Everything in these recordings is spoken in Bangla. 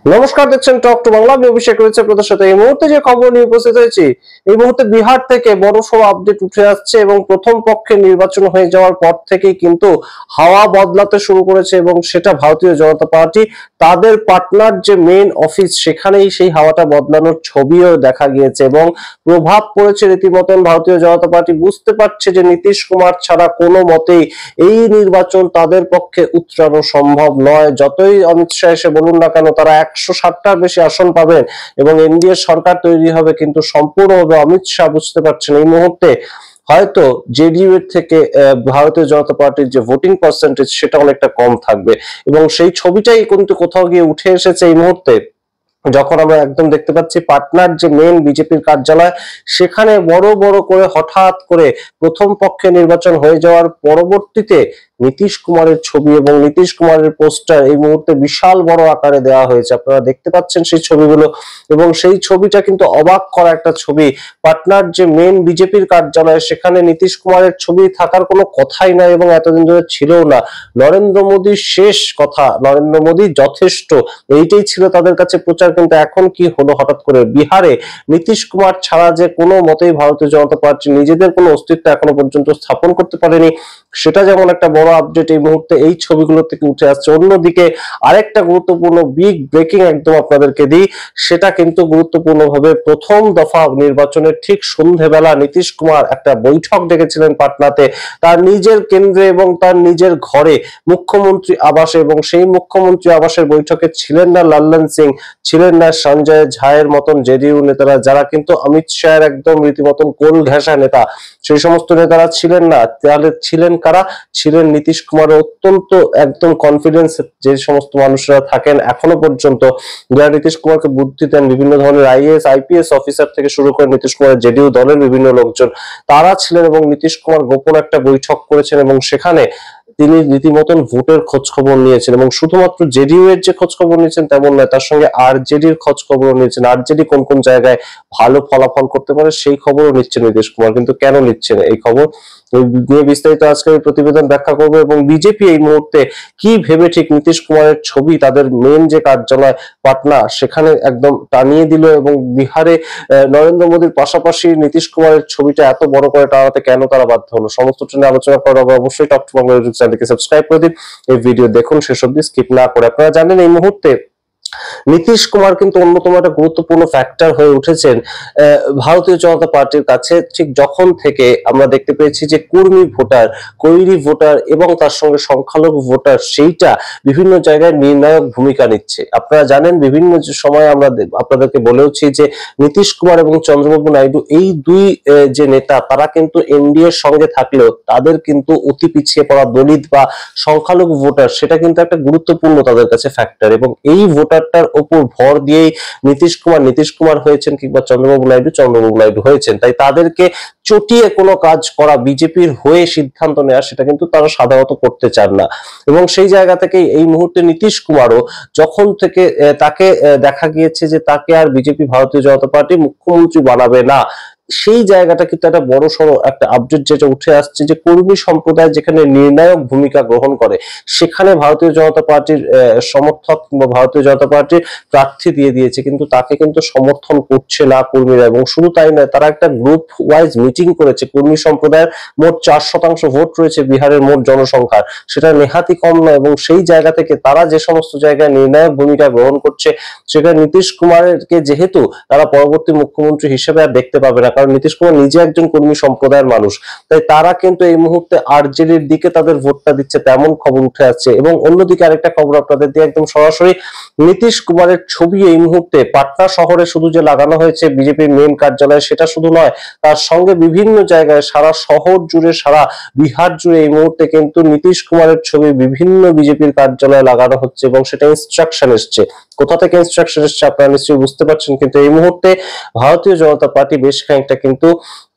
নমস্কার, দেখছেন টক টু বাংলা। আমি অভিষেক রয়েছে আপনাদের সাথে। এই মুহূর্তে যে খবর নিয়ে উপস্থিত হয়েছি, এই মুহূর্তে বিহার থেকে বড়সড় আপডেট উঠে আসছে এবং প্রথম পক্ষে নির্বাচন হয়ে যাওয়ার পর থেকেই কিন্তু হাওয়া বদলাতে শুরু করেছে এবং সেটা ভারতীয় জনতা পার্টি তাদের পাটনার যে মেইন অফিস সেখানেই সেই হাওয়াটা বদলানোর ছবিও দেখা গিয়েছে এবং প্রভাব পড়েছে রীতিমতন। ভারতীয় জনতা পার্টি বুঝতে পারছে যে নীতিশ কুমার ছাড়া কোনো মতেই এই নির্বাচন তাদের পক্ষে উতরানো সম্ভব নয়। যতই অমিত শাহ এসে বলুন না কেন, তারা 160টার বেশি আসন পাবেন এবং এনডিএ সরকার তৈরি হবে, কিন্তু সম্পূর্ণভাবে অমিত শাহ বুঝতে পারছেন এই মুহূর্তে হয়তো জেডিইউ এর থেকে ভারতীয় জনতা পার্টির যে ভোটিং পার্সেন্টেজ সেটা অনেকটা কম থাকবে এবং সেই ছবিটাই কিন্তু কোথাও গিয়ে উঠে এসেছে এই মুহূর্তে, যখন আমরা একদম দেখতে পাচ্ছি পাটনার যে মেন বিজেপির কার্যালয় সেখানে বড় বড় করে হঠাৎ করে প্রথম পক্ষে নির্বাচন হয়ে যাওয়ার পরবর্তীতে নীতিশ কুমারের ছবি এবং নীতিশ কুমারের পোস্টার এই মুহূর্তে বিশাল বড় আকারে দেওয়া হয়েছে। আপনারা দেখতে পাচ্ছেন সেই ছবিগুলো এবং সেই ছবিটা কিন্তু অবাক করা একটা ছবি। পাটনার যে মেন বিজেপির কার্যালয় সেখানে নীতিশ কুমারের ছবি থাকার কোনো কথাই নাই এবং এতদিন ধরে ছিলও না। নরেন্দ্র মোদীর শেষ কথা, নরেন্দ্র মোদী যথেষ্ট, এইটাই ছিল তাদের কাছে প্রচার। কিন্তু এখন কি হলো হঠাৎ করে বিহারে নীতিশ কুমার ছাড়া যে কোনো মতেই ভারতীয় জনতা পার্টি নিজেদের কোনো অস্তিত্ব এখনো পর্যন্ত স্থাপন করতে পারেনি, সেটা যেমন একটা বড় আপডেট এই মুহূর্তে এই ছবিগুলো থেকে উঠে আসছে। অন্যদিকে আরেকটা গুরুত্বপূর্ণ বিগ ব্রেকিং একদম আপনাদেরকে দিই, সেটা কিন্তু গুরুত্বপূর্ণভাবে প্রথম দফা নির্বাচনের ঠিক সন্ধ্যেবেলা নীতিশ কুমার একটা বৈঠক ডেকেছিলেন পাটনাতে তার নিজের কেন্দ্রে এবং তার নিজের ঘরে মুখ্যমন্ত্রী আবাসে, এবং সেই মুখ্যমন্ত্রী আবাসের বৈঠকে ছিলেন না লাল্লন সিং, ছিলেন না সঞ্জয় ঝায়ের মতন জেডিইউ নেতারা, যারা কিন্তু অমিত শাহের একদম রীতিমতন কোল ঘেঁষা নেতা, সেই সমস্ত নেতারা ছিলেন না। তাহলে ছিলেন কারা? ছিলেন নীতিশ কুমারের অত্যন্ত একদম কনফিডেন্স যে সমস্ত মানুষরা থাকেন এখনো পর্যন্ত, যারা নীতিশ কুমারকে বুদ্ধি দেন, বিভিন্ন ধরনের আইএএস আইপিএস অফিসার থেকে শুরু করে নীতিশ কুমারের জেডিইউ দলের বিভিন্ন লোকজন, তারা ছিলেন এবং নীতিশ কুমার গোপন একটা বৈঠক করেছেন এবং সেখানে তিনি রীতিমতন ভোটের খোঁজ খবর নিয়েছেন এবং শুধুমাত্র জেডিইউ এর যে খোঁজ খবর নিয়েছেন তেমন নয়, তার সঙ্গে আরজেডির খোঁজ খবর নিয়েছেন। আরজেডি কোন কোন জায়গায় ভালো ফলাফল করতে পারে সেই খবরও নিচ্ছেন নীতিশ কুমার। কিন্তু কেন নিচ্ছেন এই খবর নিয়ে বিস্তারিত আজকে আমি প্রতিবেদন ব্যাখ্যা করবো এবং বিজেপি এই মুহূর্তে কি ভেবে ঠিক নীতিশ কুমারের ছবি তাদের মেন যে কার্যালয় পাটনা সেখানে একদম টানিয়ে দিল এবং বিহারে নরেন্দ্র মোদীর পাশাপাশি নীতিশ কুমারের ছবিটা এত বড় করে টানাতে কেন তারা বাধ্য হলো, সমস্ত নিয়ে আলোচনা করার আগে অবশ্যই টক টু বাংলা ইউটিউব চ্যানেলকে সাবস্ক্রাইব করে দিন। এই ভিডিও দেখুন শেষ অবধি, স্কিপ না করে। আপনারা জানেন এই মুহূর্তে নীতিশ কুমার কিন্তু অন্যতম একটা গুরুত্বপূর্ণ ফ্যাক্টর হয়ে উঠেছেন ভারতীয় জনতা পার্টির কাছে। ঠিক যখন থেকে আমরা দেখতে পেয়েছি যে কর্মী ভোটার, কৈরি ভোটার এবং তার সঙ্গে সংখ্যালঘু ভোটার সেইটা বিভিন্ন জায়গায় নির্ণায়ক ভূমিকা নিচ্ছে। আপনারা জানেন বিভিন্ন সময় আমরা আপনাদেরকে বলেওছি যে নীতিশ কুমার এবং চন্দ্রবাবু নাইডু এই দুই যে নেতা তারা কিন্তু এনডিএ এর সঙ্গে থাকলেও তাদের কিন্তু অতি পিছিয়ে পড়া দলিত বা সংখ্যালঘু ভোটার সেটা কিন্তু একটা গুরুত্বপূর্ণ তাদের কাছে ফ্যাক্টর এবং এই ভোটারটার উপর ভর দিয়েই নীতিশ কুমার হয়েছেন কিংবা চন্দ্রবাবু নাইডু হয়েছেন। তাই তাদেরকে চটিয়ে কোনো কাজ করা, বিজেপির হয়ে সিদ্ধান্ত নেওয়া, সেটা কিন্তু তারা সাধারণত করতে চান না এবং সেই জায়গা থেকে এই মুহূর্তে নীতিশ কুমারও যখন থেকে তাকে দেখা গিয়েছে যে তাকে আর বিজেপি ভারতীয় জনতা পার্টি মুখ্যমন্ত্রী বানাবে না, সেই জায়গাটা কিন্তু একটা বড় সড়ো একটা আপডেট যেটা উঠে আসছে যে কর্মী সম্প্রদায় যেখানে নির্ণায়ক ভূমিকা গ্রহণ করে সেখানে ভারতীয় জনতা পার্টির সমর্থক কিংবা ভারতীয় জনতা পার্টির প্রার্থী দিয়ে দিয়েছে, কিন্তু তাকে কিন্তু সমর্থন করছে না কর্মীরা। এবং শুধু তাই নয়, তারা একটা গ্রুপ ওয়াইজ মিটিং করেছে। কর্মী সম্প্রদায়ের মোট 4% ভোট রয়েছে বিহারের মোট জনসংখ্যার, সেটা নেহাতি কম নয় এবং সেই জায়গা থেকে তারা যে সমস্ত জায়গায় নির্ণায়ক ভূমিকা গ্রহণ করছে সেখানে নীতিশ কুমারকে যেহেতু তারা পরবর্তী মুখ্যমন্ত্রী হিসেবে আর দেখতে পাবে না, কারণ নীতিশ কুমার নিজে একজন কর্মী সম্প্রদায়ের মানুষ, তাই তারা কিন্তু এই মুহূর্তে আরজেডির দিকে তাদের ভোটটা দিচ্ছে তেমন খবর উঠে আসছে। এবং অন্যদিকে আরেকটা খবর আপনাদের দিয়ে একদম সরাসরি, নীতিশ কুমারের ছবি এই মুহূর্তে পাটনা শহরে শুধু যে লাগানো হয়েছে বিজেপির মেন কার্যালয়ে সেটা শুধু নয়, তার সঙ্গে বিভিন্ন জায়গায় সারা শহর জুড়ে, সারা বিহার জুড়ে এই মুহূর্তে কিন্তু নীতিশ কুমারের ছবি বিভিন্ন বিজেপির কার্যালয়ে লাগানো হচ্ছে এবং সেটা ইনস্ট্রাকশন এসছে। কোথা থেকে ইনস্ট্রাকশন এসছে আপনারা নিশ্চয়ই বুঝতে পারছেন, কিন্তু এই মুহূর্তে ভারতীয় জনতা পার্টি বেশ খানিকটা কিন্তু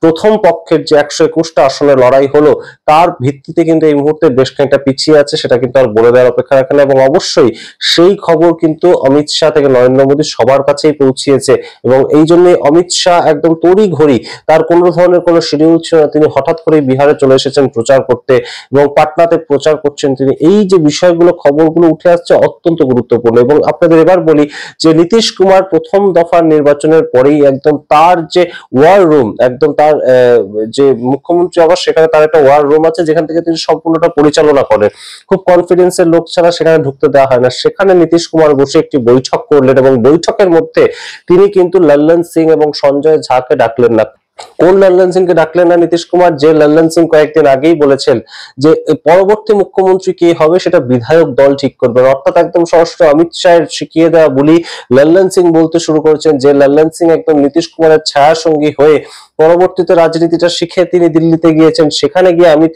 প্রথম পক্ষের যে 121টা আসনের লড়াই হলো তার ভিত্তিতে কিন্তু এই মুহূর্তে বেশ খানিকটা পিছিয়ে আছে, সেটা কিন্তু আর বলে দেওয়ার অপেক্ষা রাখে না। এবং অবশ্যই সেই খবর কিন্তু অমিত শাহ থেকে নরেন্দ্র মোদী সবার কাছেই পৌঁছিয়েছে এবং এই জন্য অমিত শাহ একদম তড়ি ঘড়ি, তার কোনো ধরনের কোনো শিডিউল ছিল না, তিনি হঠাৎ করে বিহারে চলে এসেছেন প্রচার করতে এবং পাটনাতে প্রচার করছেন তিনি। এই যে বিষয়গুলো খবরগুলো উঠে আসছে অত্যন্ত গুরুত্বপূর্ণ। এবং আপনাদের এবার বলি যে নীতিশ কুমার প্রথম দফার নির্বাচনের পরেই একদম তার যে ওয়ার রুম, একদম তার যে মুখ্যমন্ত্রী আবাস, সেখানে তার একটা ওয়ার রুম আছে যেখান থেকে তিনি সম্পূর্ণটা পরিচালনা করেন। খুব কনফিডেন্সের লোক ছাড়া সেখানে ঢুকতে দেওয়া হয় না। সেখানে নীতিশ কুমার বসে একটি বৈঠক করলেন এবং বৈঠকের মধ্যে তিনি কিন্তু লল্লন সিং এবং সঞ্জয় ঝাকে ডাকলেন না। কোন লল্লন সিংকে ডাকলেন না নীতিশ কুমার? যে লল্লন সিং কয়েকদিন আগেই বলেছেন যে পরবর্তী মুখ্যমন্ত্রী কে হবে সেটা বিধায়ক দল ঠিক করবে, অর্থাৎ একদম সরাসরি অমিত শাহের শিখিয়ে দেওয়া বলি লল্লন সিং বলতে শুরু করেছেন যে লল্লন সিং একদম নীতিশ কুমারের ছায়া সঙ্গী হয়ে পরবর্তীতে রাজনীতিটা শিখে তিনি দিল্লিতে গিয়েছেন। সেখানে গিয়ে অমিত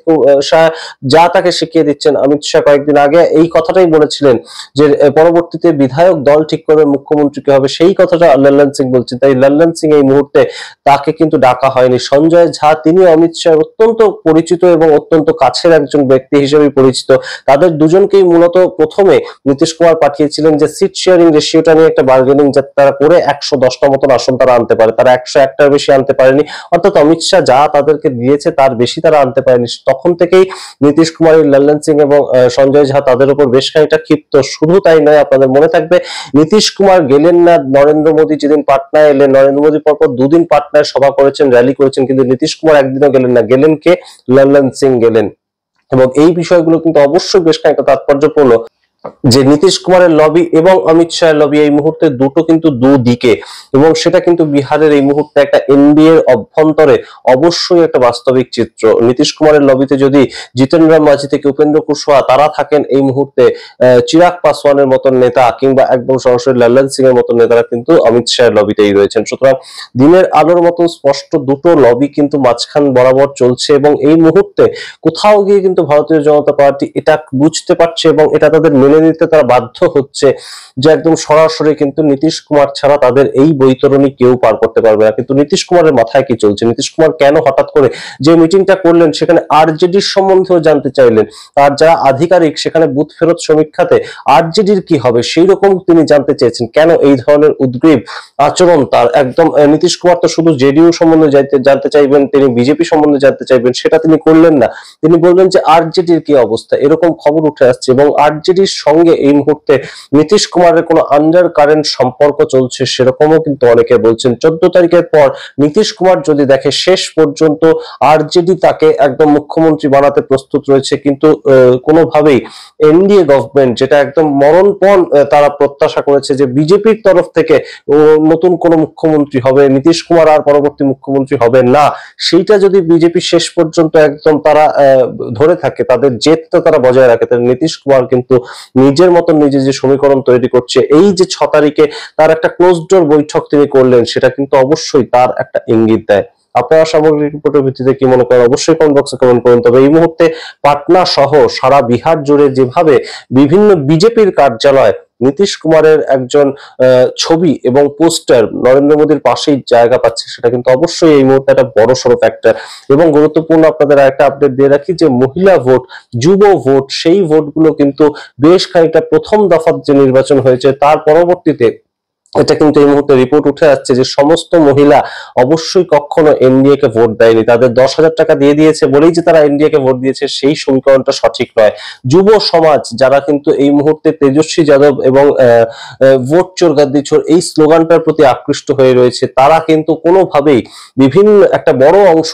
শাহ যা তাকে শিখিয়ে দিচ্ছেন। অমিত শাহ কয়েকদিন আগে এই কথাটাই বলেছিলেন যে পরবর্তীতে বিধায়ক দল ঠিক করবে মুখ্যমন্ত্রী কে হবে, সেই কথাটা লল্লন সিং বলছেন। তাই লল্লন সিং এই মুহূর্তে তাকে কিন্তু ডাকা হয়নি। সঞ্জয় ঝা তিনি অমিত শাহ অত্যন্ত পরিচিত এবং অত্যন্ত কাছের একজন ব্যক্তি হিসেবে পরিচিত। তাদের দুজনকেই মূলত প্রথমে নীতিশ কুমার পাঠিয়েছিলেন যে সিট শেয়ারিং রেশিওটা নিয়ে একটা বার্গেনিং যাতে তারা করে 110টা মতন আসন তারা আনতে পারে। তারা 101টার বেশি আনতে পারেনি, অর্থাৎ অমিত শাহ যা তাদেরকে দিয়েছে তার বেশি তারা আনতে পারেনি। তখন থেকেই নীতিশ কুমার, লল্লন সিং এবং সঞ্জয় ঝা তাদের উপর বেশ খানিকটা ক্ষিপ্ত। শুধু তাই নয়, আপনাদের মনে থাকবে নীতিশ কুমার গেলেন না নরেন্দ্র মোদী যেদিন পাটনায় এলেন, নরেন্দ্র মোদী পরপর দুদিন পাটনায় সভা করেছেন, র্যালি করেছেন, কিন্তু নীতিশ কুমার একদিনও গেলেন না। গেলেন কে? লল্লন সিং গেলেন। এবং এই বিষয়গুলো কিন্তু অবশ্যই বেশ খানিকটা তাৎপর্যপূর্ণ যে নীতিশ কুমারের লবি এবং অমিত শাহের লবি এই মুহূর্তে দুটো কিন্তু দুদিকে, এবং সেটা কিন্তু বিহারের এই মুহূর্তে একটা এনডিএ এর অভ্যন্তরে অবশ্যই একটা বাস্তবিক চিত্র। নীতিশ কুমারের লবিতে যদি জিতেন রাম মাঝি থেকে উপেন্দ্র কুশওয়াহা তারা থাকেন এই মুহূর্তে, চিরাগ পাসওয়ানের মতন নেতা কিংবা একদম সরাসরি লল্লন সিং এর মতন নেতারা কিন্তু অমিত শাহের লবিতেই রয়েছেন। সুতরাং দিনের আলোর মতো স্পষ্ট দুটো লবি কিন্তু মাঝখান বরাবর চলছে এবং এই মুহূর্তে কোথাও গিয়ে কিন্তু ভারতীয় জনতা পার্টি এটা বুঝতে পারছে এবং এটা তাদের মেনে নিতে তারা বাধ্য হচ্ছে যে একদম সরাসরি কিন্তু নীতিশ কুমার ছাড়া তাদের এই বৈতরণী কেউ পার করতে পারবে না। কিন্তু নীতিশ কুমারের মাথায় কি চলছে? নীতিশ কুমার কেন হঠাৎ করে যে মিটিংটা করলেন সেখানে আরজেডির সম্বন্ধেও জানতে চাইলেন, আর যারা আধিকারিক সেখানে বুথ ফেরত সমীক্ষাতে আরজেডির কি হবে সেই রকম তিনি জানতে চেয়েছেন। কেন এই ধরনের উদ্গ্রীব আচরণ তার? একদম নীতিশ কুমার তো শুধু জেডিইউ সম্বন্ধে জানতে চাইবেন, তিনি বিজেপি সম্বন্ধে জানতে চাইবেন, সেটা তিনি করলেন না। তিনি বললেন যে আরজেডির কি অবস্থা, এরকম খবর উঠে আসছে এবং আরজেডির সঙ্গে এই মুহূর্তে নীতিশ কুমারের কোনো আন্ডার কারেন্ট সম্পর্ক চলছে সেরকমও কিন্তু অনেকে বলছেন। 14 তারিখের পর নীতিশ কুমার যদি দেখে শেষ পর্যন্ত আরজেডি তাকে একদম মুখ্যমন্ত্রী বানাতে প্রস্তুত রয়েছে, কিন্তু কোনোভাবেই এনডিএ গভর্নমেন্ট যেটা একদম মরণপণ তারা প্রত্যাশা করেছে যে বিজেপির তরফ থেকে নতুন কোন মুখ্যমন্ত্রী হবে, নীতিশ কুমার আর পরবর্তী মুখ্যমন্ত্রী হবে না, সেইটা যদি বিজেপি শেষ পর্যন্ত একদম তারা ধরে থাকে, তাদের জেদটা তারা বজায় রাখে, তাহলে নীতিশ কুমার কিন্তু নিজের মতন নিজে যে সমীকরণ তৈরি করছে, এই যে 6 তারিখে তার একটা ক্লোজ ডোর বৈঠক তিনি করলেন, সেটা কিন্তু অবশ্যই তার একটা ইঙ্গিত দেয়। আপনারা সামগ্রিক রিপোর্টের ভিত্তিতে কি মনে করেন অবশ্যই কমেন্ট বক্সে কমেন্ট করুন। তবে এই মুহূর্তে পাটনা সহ সারা বিহার জুড়ে যেভাবে বিভিন্ন বিজেপির কার্যালয় নীতিশ কুমারের একজন ছবি এবং পোস্টার নরেন্দ্র মোদীর পাশেই জায়গা পাচ্ছে, সেটা কিন্তু অবশ্যই এই মুহূর্তে একটা বড় সড়ো ফ্যাক্টর। এবং গুরুত্বপূর্ণ আপনাদের একটা আপডেট দিয়ে রাখি যে মহিলা ভোট, যুব ভোট, সেই ভোটগুলো কিন্তু বেশ খানিকটা প্রথম দফার যে নির্বাচন হয়েছে তার পরবর্তীতে এটা কিন্তু এই মুহূর্তে রিপোর্ট উঠে আসছে যে সমস্ত মহিলা অবশ্যই কখনো এনডিএ কে ভোট দেয়নি। তাদের 10,000 টাকা দিয়ে দিয়েছে বলেই যে তারা এনডিএ কে ভোট দিয়েছে সেই সমীকরণটা সঠিক নয়। যুব সমাজ যারা কিন্তু এই মুহূর্তে তেজস্বী যাদব এবং ভোট চোর গাদ্দি চোর এই স্লোগানটার প্রতি আকৃষ্ট হয়ে রয়েছে, তারা কিন্তু কোনোভাবেই বিভিন্ন একটা বড় অংশ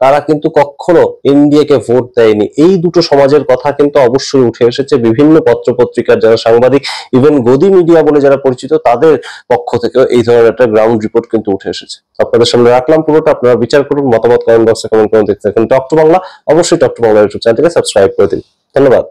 তারা কিন্তু কখনো এনডিএ কে ভোট দেয়নি। এই দুটো সমাজের কথা কিন্তু অবশ্যই উঠে এসেছে বিভিন্ন পত্র পত্রিকার যারা সাংবাদিক, ইভেন গদি মিডিয়া বলে যারা পরিচিত, তাদের পক্ষ থেকে এই ধরনের একটা গ্রাউন্ড রিপোর্ট কিন্তু উঠে এসেছে। আপনাদের সামনে রাখলাম পুরোটা, আপনারা বিচার করুন, মতামত কমেন্ট বক্সে কমেন্ট করুন। দেখতে থাকুন টক টু বাংলা। অবশ্যই টক টু বাংলা ইউটিউব চ্যানেলটিকে সাবস্ক্রাইব করে দিন। ধন্যবাদ।